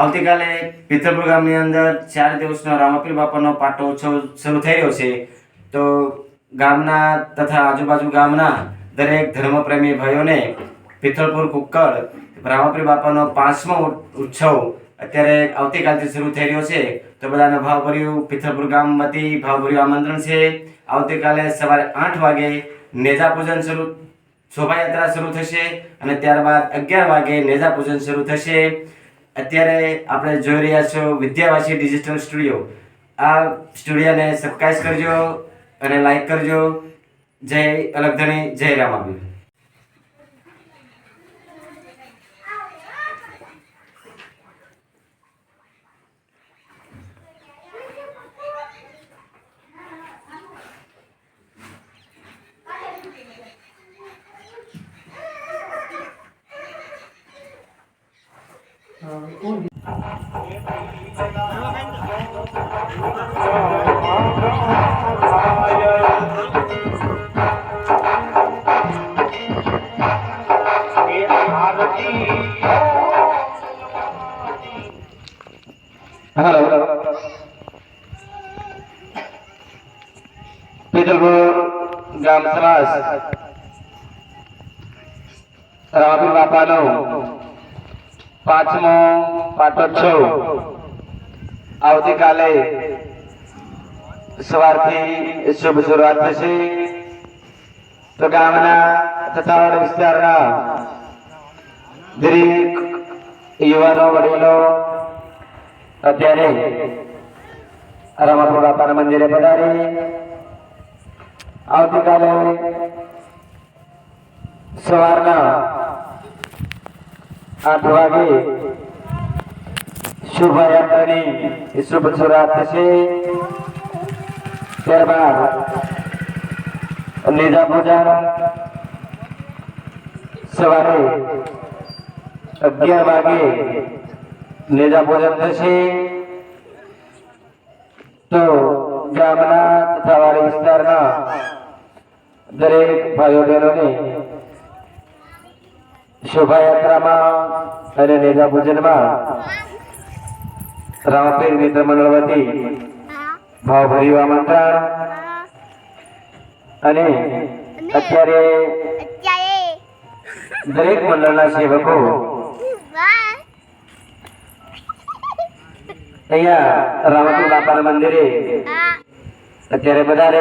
આવતીકાલે પિથલપુર ગામની અંદર 4 દિવસનો રામાપીર બાપાનો પાટો ઉત્સવ શરૂ થઈ રહ્યો છે। તો ગામના તથા આજુબાજુ ગામના દરેક ધર્મપ્રેમી ભાઈઓને પિથલપુર કુક્કડ રામાપીર બાપાનો 5મો ઉત્સવ અત્યારે આવતીકાલથી શરૂ થઈ રહ્યો છે। તો બધાને ભાવભર્યું પિથલપુર ગામ વતી ભાવભર્યું આમંત્રણ છે। આવતીકાલે સવારે 8 વાગે નેજા પૂજન શોભાયાત્રા શરૂ થશે અને ત્યારબાદ 11 વાગે નેજા પૂજન શરૂ થશે। અત્યારે આપણે જોઈ રહ્યા છો વિદ્યાવાસી ડિજિટલ સ્ટુડિયો। આ સ્ટુડિયોને સબસ્ક્રાઇબ કરજો અને લાઈક કરજો। જય અલગધણી, જય રામાપીર। પિથલપુર ગામ સમાજ રામાપીર બાપાનો 5મો પાટોત્સવ આવતીકાલે સવારથી શુભ શરૂઆત થશે। તો ગામના તથા વિસ્તારના દરેક યુવાનો વડીલો અત્યારે રામાપીર બાપાના મંદિરે પધારી આવતીકાલે સવારના 8 વાગે શોભાયાત્રાની શુભ શરૂઆત થશે। ત્યારબાદ નેજા પૂજન સવારે 11 વાગે નેજા પૂજન થશે। તો ગામના તથા વાડી વિસ્તારના દરેક ભાઈઓ બહેનોને શોભાયાત્રામાં અને નેજા પૂજનમાં રામાપીર મિત્ર મંડળ વતી ભાવભર્યું આમંત્રણ। અને અત્યારે દરેક મંડળના સેવકો અહીંયા રામાપીર બાપાના મંદિરે અત્યારે બધા